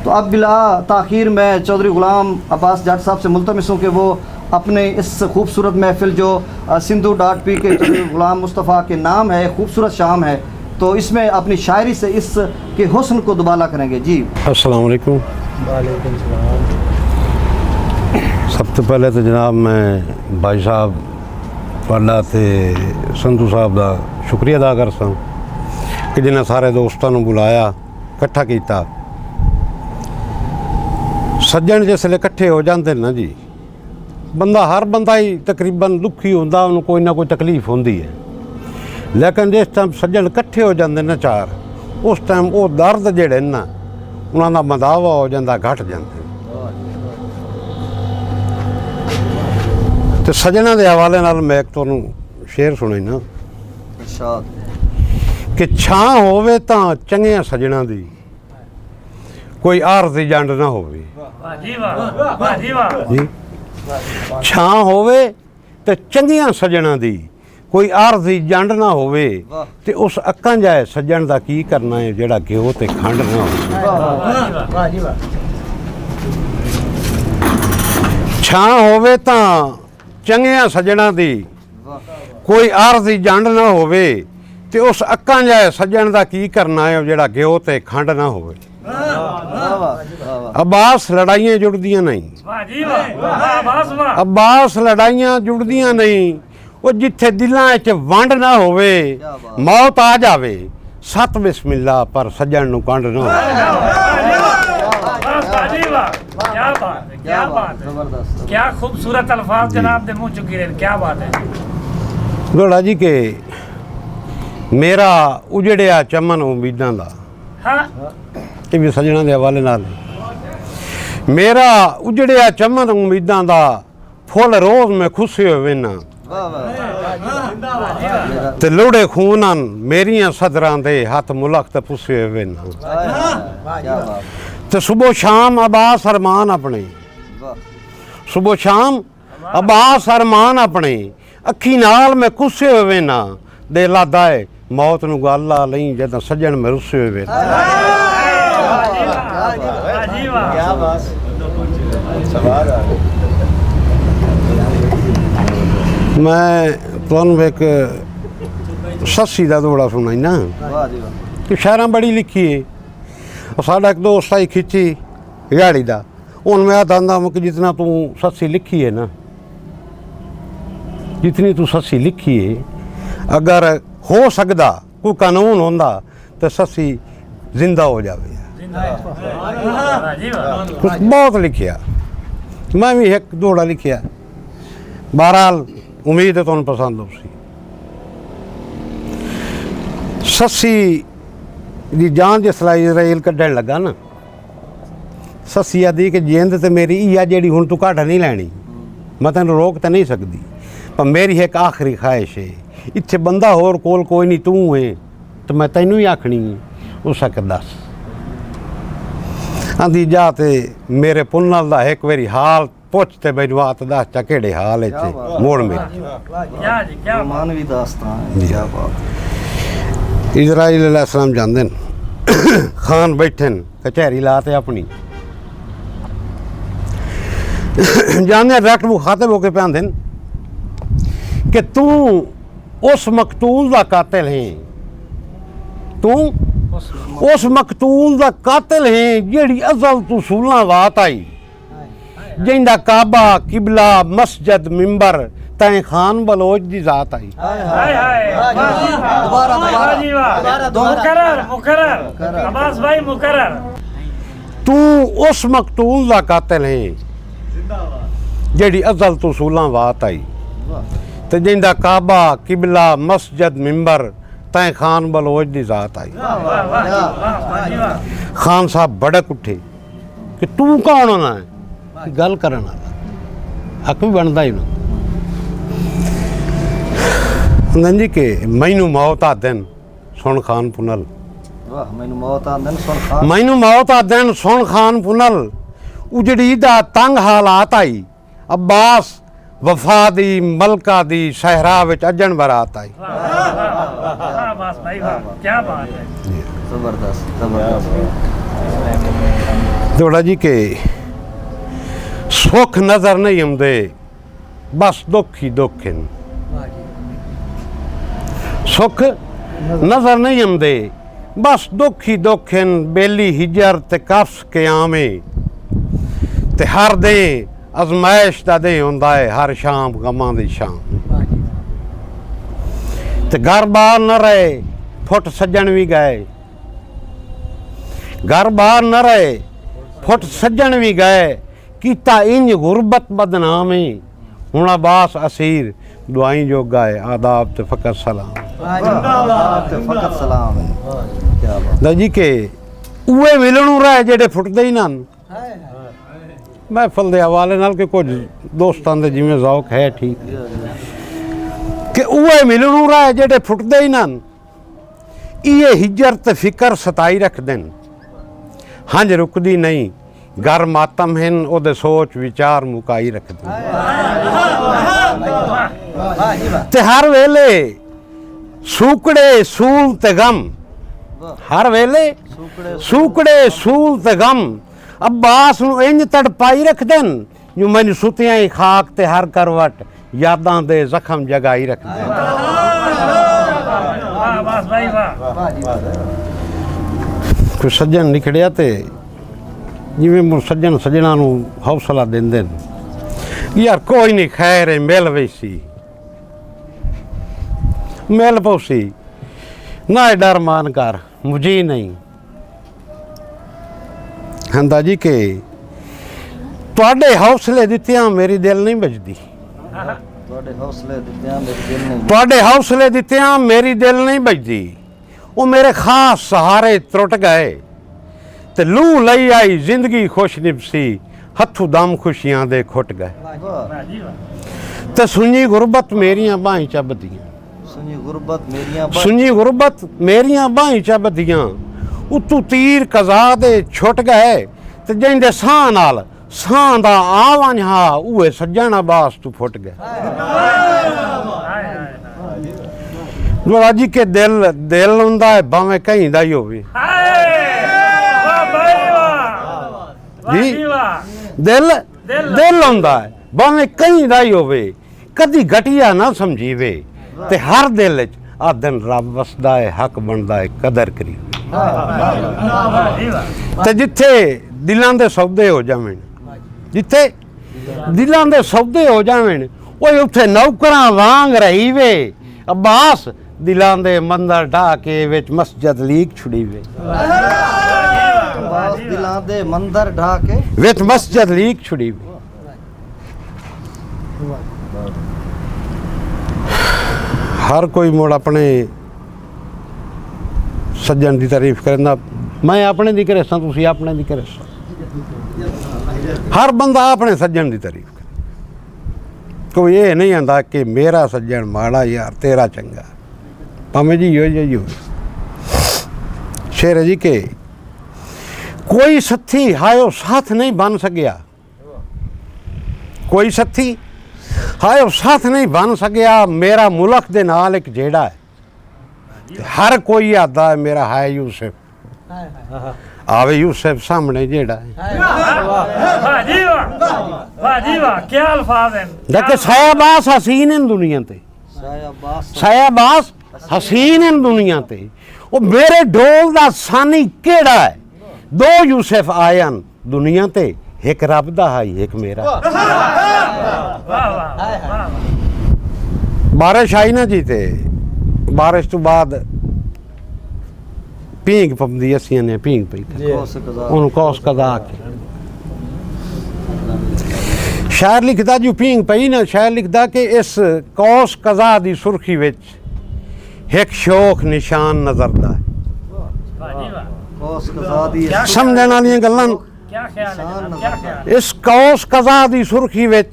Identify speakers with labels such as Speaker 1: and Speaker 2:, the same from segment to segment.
Speaker 1: तो अब बिला ताख़ीर मैं चौधरी ग़ुलाम अब्बास जाट साहब से मुल्तमिस हूँ कि वो अपने इस खूबसूरत महफ़िल जो सिंधु.P के चौधरी ग़ुलाम मुस्तफ़ा के नाम है, खूबसूरत शाम है, तो इसमें अपनी शायरी से इस के हुस्न को दुबाला करेंगे। जी
Speaker 2: अस्सलाम वालेकुम।
Speaker 3: वालेकुम सलाम।
Speaker 2: सब तो पहले तो जनाब मैं भाई साहब वाला ते संधू साहब का शुक्रिया अदा करता कि जिन्हें सारे दोस्तों को बुलाया, इकट्ठा किया। सज्जन जिसले इकट्ठे हो जाते ना जी, बंदा हर बंदा ही तकरीबन दुखी होंदा, उन्होंने कोई ना कोई तकलीफ होंदी है, लेकिन जिस टाइम सज्जन इकट्ठे हो जाते ना चार, उस टाइम वो दर्द जेड़े ना उन्होंने मदावा हो जाता, घट जाते। तो सज्जना के हवाले नाल मैं एक तुहानू शेर सुनी ना कि छां होवे तां चंगियां सज्जना दी, कोई आरज़ी जंड ना होवे। जी छां होवे ते चंगियां सज्जना दी, कोई आरज़ी जंड ना होवे, ते उस अक्कां जाए सज्जन दा की करना है जेड़ा घ्यो ते खंड ना होवे। छां होवे तां चंगियां सज्जना दी, कोई आरज़ी जंड ना होवे, ते उस अक्कां जाए सज्जन दा की करना है जेड़ा घ्यो ते खंड ना होवे। अब्बास लड़ाइयां जुड़दियां नहीं, अब्बास लड़ाइयां जुड़दियां नहीं, वो जिथे दिलां च वंड ना होवे, मौत आ जावे सत बिस्मिल्ला पर सज्जन नूं कंड ना
Speaker 3: होवे। क्या खूबसूरत अल्फाज जनाब दे मुंह चुकी रहे, क्या बात है।
Speaker 2: दोड़ा जी के मेरा उजड़िया चमन उम्मीदां दा, ये भी सज्जना के हवाले नाल। मेरा उजड़िया चमन उम्मीदां दा, फुल रोज़ मैं खुशी होवे ना, ते लोड़े खूनन मेरियां सदरां दे हथ मुलक ते पुसे होवे ना, ते सुबह शाम अब्बास अरमान अपने, सुबह शाम अब्बास अरमान अपने, अखी नाल मैं कुसे होवे ना, दे लादा है मौत नूं गल्ला लई जद सज्जन में रुसे होवे। मैं तुहानू एक सस्सी का दौड़ा सुनाई ना कि शायरां बड़ी लिखी है। साडा एक दोस्त आई खिच्ची रिहाड़ी का, हूँ मैं आंदा कि जितना तू सस्सी लिखी है ना, जितनी तू सस्सी लिखी है, अगर हो सकता कोई कानून होंदा तो सस्सी जिंदा हो जाए। कुछ बहुत लिखिया, मैं भी एक दौड़ा लिखिया। बहरहाल उम्मीद है तुहानू पसंद हो। सस्सी दी जान जिसला इजराइल कड्ढन लगा ना, सस्सी आदि कि जिंद तो मेरी इया जेड़ी हुण तू घट नहीं लैनी, मैं तेन रोक तो नहीं सकती, पर मेरी एक आखिरी ख्वाहिश है, इत्थे बंदा होर कोल कोई नहीं, तू है तो मैं तैनू ही आखनी उस आख दस। आंदी जा ते मेरे पुन्नल दा एक बारी हाल पुछ ते मैनू आत दस चा केड़े हाल इत्थे मोड़ मेरे।
Speaker 1: मानवी दास्तान है, क्या बात।
Speaker 2: इजराइल अलैहिस्सलाम जांदे न, खान बैठे न कचहरी लाते अपनी, जाने डायरेक्ट मुखातब होके पे आंदे न कि तू उस मकतूल दा कातिल है, तू उस मकतूल दा कातिल है जेड़ी अज़ल तू सूलां वात आई, जिंदा काबा किबला मस्जिद मिंबर तैं खान बलोच दी जात आई। तू उस मकतूल दा कातिल है जेड़ी अज़ल तू सूलां वात आई, ते जिंदा काबा किबला मस्जिद मिंबर तैं खान बलोच दी जात आई। खान साहब बड़क उठे कि तू कौन होना है गल करन वाला, हक भी बनता ही ना। जी के मैनू मौत आ दिन सुन खान पुनल,
Speaker 1: मैनू मौत आ दिन सुन खान,
Speaker 2: मैनू मौत आ दिन सुन खान पुनल, उजड़ी दा तंग हालात आई, अब्बास वफा दी मलका दी सहरा विच अजन बरात आई।
Speaker 1: क्या बात है, जबरदस्त जबरदस्त।
Speaker 2: थोड़ा जी के सुख नजर नहीं आते, बस दुख ही दुख हैं। सुख नजर नहीं आते, बस दुख ही दुख हैं। बेली हिजर ते कफ्स के आवे ते हर दे अजमाइश दा दे हुंदा है, हर शाम गमां दी शाम। ते घर बाहर न रहे, फुट सज्जन भी गए। घर बाहर न रहे, फुट सज्जन भी गए। कीता इंज गुरबत बदनामी, हुण अब्बास असीर दुआई जो गाए। आदाब ते फकत सलाम।
Speaker 1: फकत सलाम है। क्या बात।
Speaker 2: दा जी के उए मिलणू रहे जेडे फुटदे ही नन। महफल दे हवाले नाल के कुछ दोस्तां दे जिवें ज़ौक है ठीक कि उए मिलणू रहे जेडे फुटदे ही नन। ये हिजर ते फिकर सताई रख देन, हंज रुकदी नहीं। घर मातम हैं, ओदे सोच विचार मुकाई रख देन। ते हर वेले सूकड़े सूल ते गम, हर वेले सूकड़े सूल ते गम। अब्बास नू इंज तड़पाई रख देन जो मैनू सुतियां ही खाक ते हर करवट यादां दे जख्म जगाई रख देन। कोई सज्जन निकलिया ते जिवें सज्जन सज्जना नू हौसला देंदे यार कोई नहीं खैर है, मिल वैसी मिल पौसी ना डर मान कर मुझे नहीं। हंदा जी के तुहाडे हौसले दित्तियां मेरी दिल नहीं बजदी।
Speaker 1: ਤੁਹਾਡੇ ਹੌਸਲੇ ਦਿੱਤਿਆਂ ਮੇਰੇ ਦਿਲ ਨੇ।
Speaker 2: तुहाडे हौसले दित्तियां मेरी दिल नहीं बजदी। वो मेरे खास सहारे त्रुट गए ते लू लई आई जिंदगी खुश निभसी, हथू दम खुशियां दे खुट गए। ते सुनी गुरबत मेरियां बाहीं चबदियां,
Speaker 1: सुनी गुरबत मेरियां
Speaker 2: सुनी गुरबत मेरियां बाहीं चबदियां। उतू तीर कज़ा दे छुट गए ते जिंदे साह नाल सां दा आवन हा उहे सज्जन अब्बास तू फुट गए। जी के दिल दिल हुंदा है भावें कहीं दा ही होवे जी, दिल दिल हुंदा है भावें कहीं दा ही होवे, कदी घटिया ना समझीवे। ते हर दिल च आदन रब वसदा है, हक बनदा है कदर करी। ते जिथे दिलां दे सौदे हो जावें, जिथे दिलां दे सौदे हो जावें, ओए उत्थे नौकरां वांग रही वे। अब्बास दिलां दे मंदर ढा के विच मस्जिद लीक छुड़ी वे।
Speaker 1: अब्बास दिलां दे मंदर ढा के
Speaker 2: विच मस्जिद लीक छुड़ी वे। हर कोई मुड़ अपने सज्जन की तारीफ करना, मैं अपने दी करे सां, तुसीं अपने दी करे सां। हर बंदा अपने सज्जन की तारीफ करे। कोई ये नहीं आंदा कि मेरा सज्जन माड़ा यार तेरा चंगा, भावें जी हो शेर है जी के कोई सत्थी हायो साथ नहीं बन सकिया, कोई सत्थी हायो साथ नहीं बन सकिया। मेरा मुल्क दे नाल एक जेड़ा है, हर कोई आता है मेरा है यूसुफ, आवे यूसुफ सामने जेड़ा है।
Speaker 3: क्या अल्फाज हैं।
Speaker 2: देखो सायाबास हसीन इन दुनिया ते, सायाबास हसीन इन दुनिया ते। वो मेरे ढोल दा सानी केड़ा है। दो यूसुफ आयन दुनिया ते, एक रब दा है एक मेरा। बारिश आई ना जी ते बारिश तो बाद भींग पौंदी, असियां ने भींग पई उन्होंने कौस कदा आखे। शायर लिखदा जो भींग पई ना, शायर लिखदा कि इस कौस कज़ा दी सुर्खी विच एक शौक निशान नजरदा है। समझण वालियां गल्लां
Speaker 3: क्या ख्याल है जनाब, क्या ख्याल है?
Speaker 2: इस कौस कज़ा दी सुर्खी विच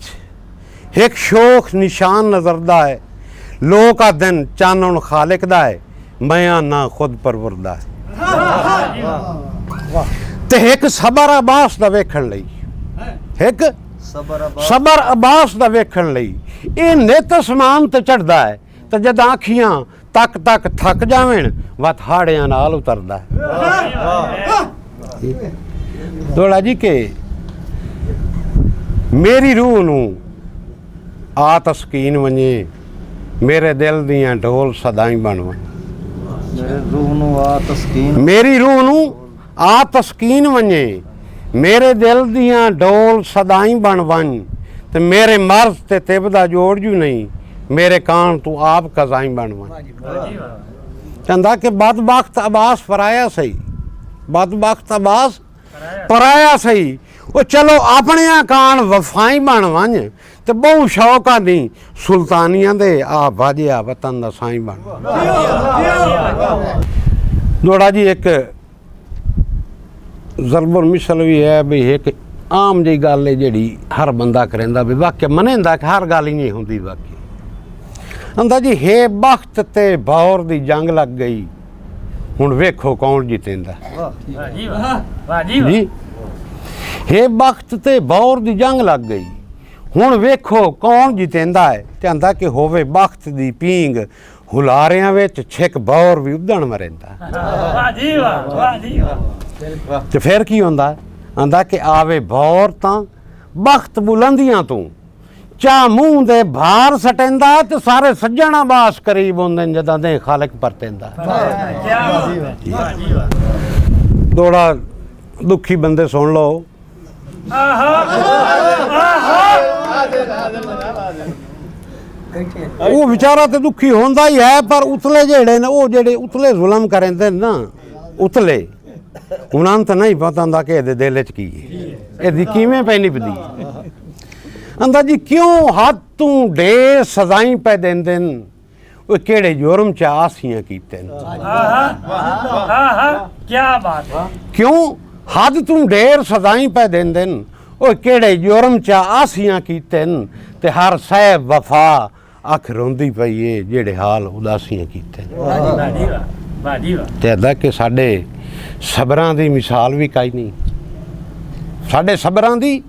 Speaker 2: एक शौक निशान नजरदा है। लोक आदन चानण खालिक दा है, मैं आना खुद परवरदा है। ते एक सबर अब्बास दा वेखण लई, एक सबर अब्बास दा वेखण लई ये नित असमान ते चढ़दा है। ते जद आखियां तक तक थक जावें वत हाड़ियां नाल उतरदा है। ਦੋੜਾ ਜੀ ਕਿ ਮੇਰੀ रूह ਨੂੰ आ तस्कीन वञे मेरे दिल दियां ढोल सदाई बन वञ
Speaker 1: मेरे रूह ਨੂੰ ਆ ਤਸਕੀਨ
Speaker 2: मेरी रूह ਨੂੰ आ तस्कीन वञे मेरे दिल दियां ढोल सदाई बन वञ ते मेरे मर्ज ते तिब दा जोड़ जू नहीं मेरे कान तू आप कज़ाई बन वञ
Speaker 3: वाह जी वाह
Speaker 2: ਕਹਿੰਦਾ ਕਿ ਬਦਬਖਤ ਅਬਾਸ ਪਰਾਇਆ ਸਹੀ ਬਦਬਖਤ ਅਬਾਸ ਪਰਾਇਆ ਸਹੀ ਉਹ ਚਲੋ ਆਪਣਿਆਂ ਕਾਨ ਵਫਾਈ ਬਣ ਵੰਝ ਤੇ ਬਹੁ ਸ਼ੌਕਾਂ ਦੀ ਸੁਲਤਾਨੀਆਂ ਦੇ ਆ ਬਾਜਿਆ ਵਤਨ ਦਾ ਸਾਈਂ ਬਣ ਦੋੜਾ ਜੀ ਇੱਕ ਜ਼ਰਬੁਲ ਮਿਸਲ ਵੀ ਹੈ ਵੀ ਇੱਕ ਆਮ ਜਿਹੀ ਗੱਲ ਹੈ ਜਿਹੜੀ ਹਰ ਬੰਦਾ ਕਰੇਂਦਾ ਵੀ ਵਾਕਿਆ ਮੰਨੇਂਦਾ ਕਿ ਹਰ ਗੱਲ ਹੀ ਨਹੀਂ ਹੁੰਦੀ ਵਾਕਿਆ ਕਹਿੰਦਾ ਜੀ ਹੈ ਬਖਤ ਤੇ ਬੌਰ ਦੀ ਜੰਗ ਲੱਗ ਗਈ ਹੁਣ ਵੇਖੋ ਕੌਣ ਜਿੱਤੇਂਦਾ
Speaker 3: वाह जी वाह वाह जी वाह
Speaker 2: ਜੀ ਹੈ ਬਖਤ ਤੇ ਬੌਰ ਦੀ ਜੰਗ ਲੱਗ ਗਈ ਹੁਣ ਵੇਖੋ ਕੌਣ ਜਿੱਤੇਂਦਾ ਹੈ ਕਹਿੰਦਾ ਕਿ ਹੋਵੇ ਬਖਤ ਦੀ ਪੀਂਗ ਹੁਲਾਰਿਆਂ ਵਿੱਚ ਛਿਕ ਬੌਰ ਵੀ ਉਦਣ ਮਰੇਂਦਾ
Speaker 3: वाह जी वाह
Speaker 2: ਤੇ ਫਿਰ ਕੀ ਹੁੰਦਾ ਆਂਦਾ ਕਿ ਆਵੇ ਬੌਰ ਤਾਂ ਬਖਤ ਬੁਲੰਦੀਆਂ ਤੋਂ ਚਾ ਮੂੰਹ ਦੇ ਭਾਰ ਸਟੇਂਦਾ ਤੇ ਸਾਰੇ ਸੱਜਣਾ ਬਾਸ ਕਰੀਬ ਹੁੰਦੇ ਨੇ ਜਦਾਂ ਦੇ ਖਾਲਕ ਪਰਤੇਂਦਾ
Speaker 3: क्या वाह जी वाह
Speaker 2: ਦੋੜਾ ਦੁਖੀ ਬੰਦੇ ਸੁਣ ਲਓ ਉਹ ਵਿਚਾਰਾ ਤੇ ਦੁਖੀ ਹੁੰਦਾ ਹੀ ਹੈ ਪਰ ਉਤਲੇ ਜਿਹੜੇ ਨੇ ਉਹ ਜਿਹੜੇ ਉਤਲੇ ਜ਼ੁਲਮ ਕਰਦੇ ਨੇ ਨਾ ਉਤਲੇ ਉਹਨਾਂ ਨੂੰ ਤਾਂ ਨਹੀਂ ਪਤਾ ਹੁੰਦਾ ਕਿ ਇਹਦੇ ਦਿਲ 'ਚ ਕੀ ਹੈ ਇਹਦੀ ਕਿਵੇਂ ਪੈ ਨਿਭਦੀ ਆਂਦਾ ਜੀ ਕਿਉਂ ਹੱਥ ਤੂੰ ਢੇਰ ਸਜ਼ਾਈ ਪੈ ਦਿੰਦੇ ਨੇ ਉਹ ਕਿਹੜੇ ਜੁਰਮ 'ਚ ਆਸੀਆਂ ਕੀਤੇ ਨੇ
Speaker 3: क्या बात है
Speaker 2: ਕਿਉਂ ਹੱਦ ਤੂੰ ਢੇਰ ਸਜ਼ਾਈ ਪੈ ਦਿੰਦੇ ਨੇ ਉਹ ਕਿਹੜੇ ਜੁਰਮ 'ਚ ਆਸੀਆਂ ਕੀਤੇ ਨੇ ਤੇ ਹਰ ਸਹਿਬ ਵਫਾ ਅੱਖ ਰੋਂਦੀ ਪਈ ਏ ਜਿਹੜੇ ਹਾਲ ਉਦਾਸੀਆਂ ਕੀਤੇ ਨੇ
Speaker 3: वाह जी वाह वाह जी वाह
Speaker 2: ਤੇ ਅੱਦਾ ਕਿ ਸਾਡੇ ਸਬਰਾਂ ਦੀ ਮਿਸਾਲ ਵੀ ਕਾਈ ਨਹੀਂ ਸਾਡੇ ਸਬਰਾਂ ਦੀ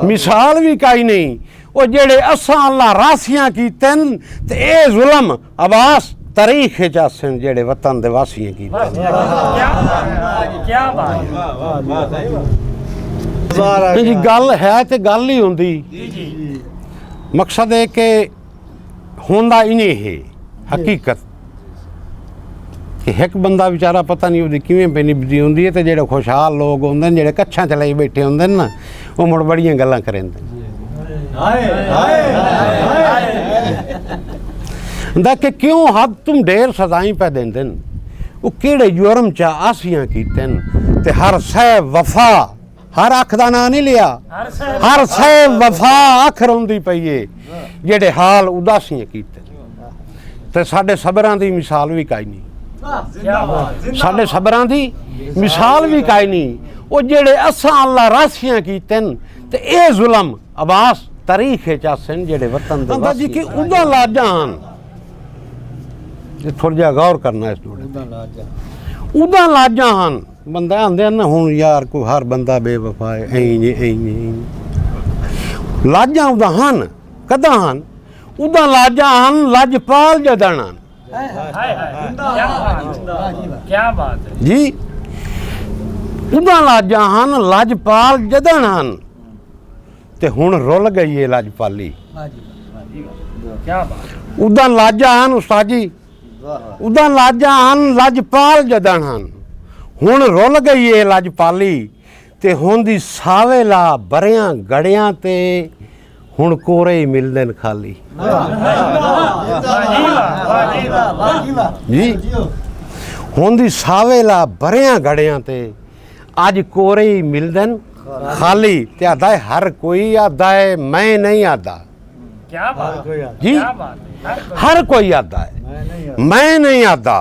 Speaker 2: ਮਿਸਾਲ ਵੀ ਕਾਈ ਨਹੀਂ ਉਹ ਜਿਹੜੇ ਅਸਾਂ ਅੱਲਾ ਰਾਸੀਆਂ ਕੀਤੇ ਨੇ ਤੇ ਇਹ ਜ਼ੁਲਮ ਅਬਾਸ ਤਾਰੀਖ 'ਚ ਆਸਨ ਜਿਹੜੇ ਵਤਨ ਦੇ ਵਾਸੀਆਂ ਕੀਤੇ ਨੇ
Speaker 3: क्या बात है
Speaker 2: ਨਹੀਂ ਜੀ ਗੱਲ ਹੈ ਤੇ ਗੱਲ ਹੀ ਹੁੰਦੀ
Speaker 3: जी जी
Speaker 2: ਮਕਸਦ ਹੈ ਕਿ ਹੁੰਦਾ ਹੀ ਨਹੀਂ ਹੈ ਹਕੀਕਤ ਕਿ ਇੱਕ ਬੰਦਾ ਵਿਚਾਰਾ ਪਤਾ ਨਹੀਂ ਉਹਦੀ ਕਿਵੇਂ ਬੇਨਿਬਦੀ ਹੁੰਦੀ ਹੈ ਤੇ ਜਿਹੜੇ ਖੁਸ਼ਹਾਲ ਲੋਕ ਹੁੰਦੇ ਨੇ ਜਿਹੜੇ ਕੱਛਾਂ ਚ ਲਈ ਬੈਠੇ ਹੁੰਦੇ ਨੇ ਨਾ ਉਹ ਮੁੜ ਬੜੀਆਂ ਗੱਲਾਂ ਕਰਦੇ ਹੁੰਦਾ ਕਿ ਕਿਉਂ ਹੱਦ ਤੁਮ ਢੇਰ ਸਜ਼ਾਈ ਪੈ ਦਿੰਦੇ ਨੇ ਉਹ ਕਿਹੜੇ ਜੁਰਮ ਚ ਆਸੀਆਂ ਕੀਤੇ ਨੇ ਤੇ ਹਰ ਸਹਿ ਵਫਾ ਹਰ ਅੱਖ ਦਾ ਨਾਂ ਨਹੀਂ ਲਿਆ ਹਰ ਸਹਿ ਵਫਾ ਅੱਖ ਰੋਂਦੀ ਪਈ ਏ ਜਿਹੜੇ ਹਾਲ ਉਦਾਸੀਆਂ ਕੀਤੇ ਤੇ ਸਾਡੇ ਸਬਰਾਂ ਦੀ ਮਿਸਾਲ ਵੀ ਕਾਈ ਨਹੀਂ
Speaker 3: क्या बात है
Speaker 2: ਸਾਡੇ ਸਬਰਾਂ ਦੀ ਮਿਸਾਲ ਵੀ ਕਾਈ ਨਹੀਂ ਉਹ ਜਿਹੜੇ ਅਸਾਂ ਅੱਲਾ ਰਾਸੀਆਂ ਕੀਤੇ ਨੇ ਤੇ ਇਹ ਜ਼ੁਲਮ ਅਬਾਸ ਤਾਰੀਖ ਚ ਆਸਨ ਜਿਹੜੇ ਵਤਨ ਦੇ ਵਾਸੀ ਜੀ ਕਿ ਉਹਦਾ ਲਾਜਾਨ ਜੇ ਥੋੜਾ ਜਿਹਾ ਗੌਰ ਕਰਨਾ ਇਸ ਨੂੰ ਉਹਦਾ ਲਾਜਾਨ ਬੰਦਾ ਆਂਦੇ ਨਾ ਹੁਣ ਯਾਰ ਕੋਈ ਹਰ ਬੰਦਾ ਬੇਵਫਾ ਹੈ ਐਂ ਨਹੀਂ ਲਾਜਾਂ ਉਹਦਾ ਹਨ ਕਦਾਂ ਹਨ ਉਹਦਾ ਲਾਜਾਂ ਹਨ ਲਜਪਾਲ ਜਦਣ ਹਨ
Speaker 3: हाय हाय क्या बात है
Speaker 2: ਜੀ ਉਹਦਾ ਲਾਜਾਂ ਹਨ ਲਜਪਾਲ ਜਦਣ ਹਨ ਤੇ ਹੁਣ ਰੁੱਲ ਗਈ ਏ ਲਜਪਾਲੀ
Speaker 3: क्या बात है
Speaker 2: ਉਹਦਾ ਲਾਜਾਂ ਹਨ ਉਸਤਾਦ ਜੀ ਉਹਦਾ ਲਾਜਾਂ ਹਨ ਲਜਪਾਲ ਜਦਣ ਹਨ ਹੁਣ ਰੁੱਲ ਗਈ ਏ ਲਜਪਾਲੀ ਤੇ ਹੁਣ ਦੀ ਸਾਵੇਲਾ ਬਰਿਆਂ ਗੜਿਆਂ ਤੇ ਹੁਣ ਕੋਰੇ ਹੀ ਮਿਲਦੇ ਨੇ ਖਾਲੀ ਜੀ ਹੁਣ ਦੀ ਸਾਵੇਲਾ ਬਰਿਆਂ ਗੜਿਆਂ ਤੇ ਅੱਜ ਕੋਰੇ ਹੀ ਮਿਲਦੇ ਨੇ ਖਾਲੀ ਤੇ ਆਦਾ ਹਰ ਕੋਈ ਆਦਾ ਹੈ ਮੈਂ ਨਹੀਂ ਆਦਾ
Speaker 3: क्या बात है
Speaker 2: ਜੀ
Speaker 3: क्या बात है
Speaker 2: ਹਰ ਕੋਈ ਆਦਾ ਹੈ ਮੈਂ ਨਹੀਂ ਆਦਾ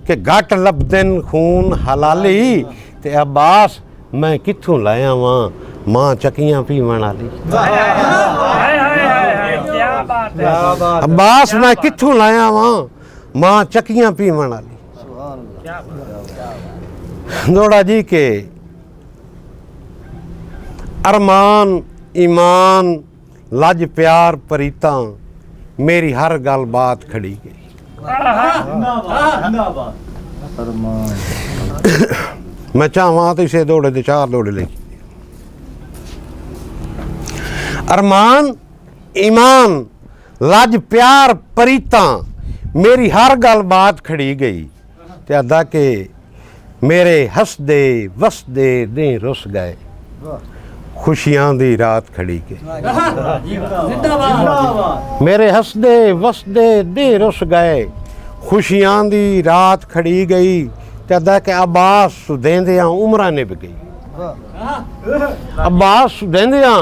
Speaker 2: ਕਿ ਘਟ ਲੱਭਦਨ ਖੂਨ ਹਲਾਲੀ ਤੇ ਅਬਾਸ ਮੈਂ ਕਿੱਥੋਂ ਲਾਇਆ ਵਾਂ ਮਾਂ ਚੱਕੀਆਂ ਪੀਵਣ ਵਾਲੀ
Speaker 3: हाय हाय हाय क्या बात है
Speaker 2: ਅਬਾਸ ਮੈਂ ਕਿੱਥੋਂ ਲਾਇਆ ਵਾਂ ਮਾਂ ਚੱਕੀਆਂ ਪੀਵਣ ਵਾਲੀ
Speaker 3: क्या बात
Speaker 2: ਦੋੜਾ ਜੀ ਕੇ ਅਰਮਾਨ ਈਮਾਨ ਲੱਜ ਪਿਆਰ ਪਰੀਤਾਂ ਮੇਰੀ ਹਰ ਗੱਲ ਬਾਤ ਖੜੀ ਗਈ मैं चाहवा तो इसे दौड़े तो 4 दौड़े ले अरमान ईमान लज प्यार परीता मेरी हर गल बात खड़ी गई ते अदा के मेरे हसदे वसदे दे रुस गए खुशियां दी रात खड़ी के मेरे हसदे वसदे दे रुस गए खुशियां दी रात खड़ी गई ते अदा के अब्बास देंदियां उमरां ने भी गई अब्बास देंदियां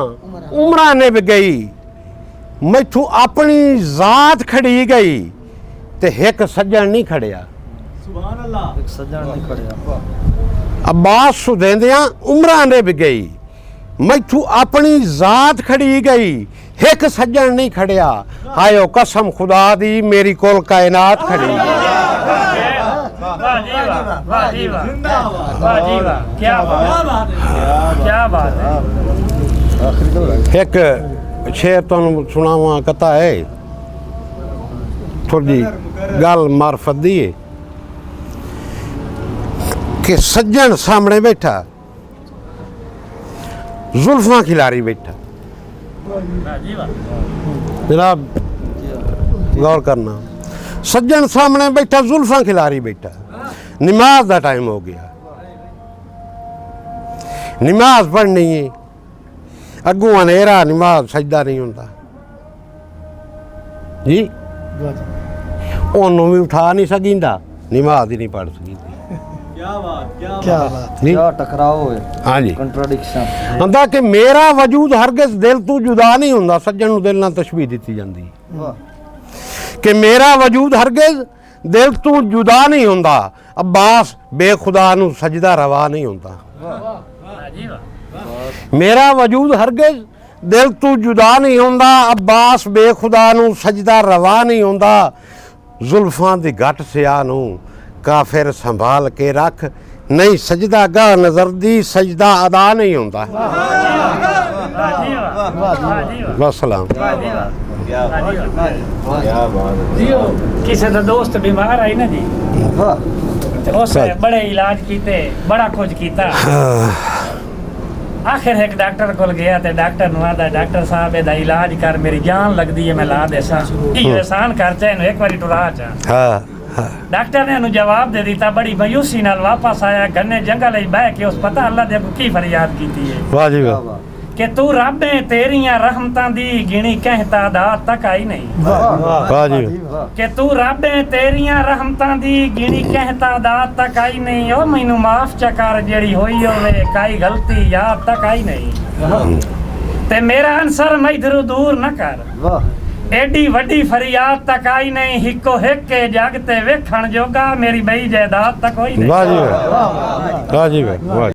Speaker 2: उमरां ने भी गई मैथू अपनी जात खड़ी गई ते एक सज्जन नहीं खड़िया
Speaker 1: सुभान अल्लाह एक सज्जन नहीं खड़िया
Speaker 2: अब्बास देंदियां उमरां ने भी गई मैथू अपनी जात खड़ी गई एक सज्जन नहीं खड़िया हायो कसम खुदा दी मेरी कोल कायनात खड़ी
Speaker 3: वाह जी वाह, वाह जी वाह, वाह जी वाह, क्या बात है, क्या बात है।
Speaker 2: एक शेर तुहानू सुनावा कथा है थोड़ी गल मार्फत दी है कि सज्जन सामने बैठा जुल्फा खिलारी बैठा
Speaker 3: वाह जी वाह,
Speaker 2: जनाब गौर करना सज्जन सामने बैठा जुल्फा खिलारी बैठा नमाज का टाइम हो गया नमाज पढ़नी है अगू अनेरा नमाज सजदा नहीं होता जी ओनू भी उठा नहीं सकींदा नमाज ही नहीं पढ़ सकींदी
Speaker 1: क्या बात
Speaker 2: नहीं?
Speaker 1: क्या टकराव है
Speaker 2: हाँ जी
Speaker 1: कंट्राडिक्शन
Speaker 2: आंदा कि मेरा वजूद हरगिज़ दिल तू जुदा नहीं हुंदा सज्जन नूं दिल नाल तशबीह दी जाती कि मेरा वजूद हरगिज़ दिल तू जुदा नहीं हुंदा अब्बास बेखुदा नूं सजदा रवा नहीं हुंदा
Speaker 3: वाह जी वाह,
Speaker 2: मेरा वजूद हरगिज़ दिल तू जुदा नहीं हुंदा अब्बास बेखुदा नूं सजदा रवा नहीं हुंदा जुल्फां दी गट सिया नूं काफिर संभाल के रख नहीं सजदा गाह नजर दी सजदा अदा नहीं हुंदा
Speaker 3: वाह जी वाह, वाह जी वाह,
Speaker 2: वसलाम
Speaker 3: वाह जी वाह, वाह जी वाह। किसी का दोस्त बीमार आई ना जी
Speaker 1: वाह
Speaker 3: ते उसने बड़े इलाज कीते बड़ा कुछ कीता आखिर एक डॉक्टर को गया ते डॉक्टर नु आदा डॉक्टर साहब एदा इलाज कर मेरी जान लगदी है मैं ला देसा ई एहसान कर चा इन्हू एक बारी टुरा चा
Speaker 2: हाँ
Speaker 3: डॉक्टर ने जवाब दे दिता बड़ी मायूसी नाल वापस आया गन्ने जंगल बह के उस पता अल्लाह दे की फरियाद की है
Speaker 2: वाह जी वाह
Speaker 3: कि तू रब है तेरियां रहमतां दी गिणी कह तादाद तक आई नहीं
Speaker 2: वाह जी
Speaker 3: कि तू रब है तेरियां रहमतां दी गिणी कह तादाद तक आई नहीं ओ मैनू माफ चकर जेड़ी होई होवे काई गलती याद तक आई नहीं ते मेरा अंसर मैदरू दूर न कर
Speaker 1: वाह
Speaker 3: एडी वड्डी फरियाद तक आई नहीं हिको हिक के जग ते वेखण जोगा मेरी बई जायदाद तक होई नहीं
Speaker 2: वाह जी वाह वाह जी वाह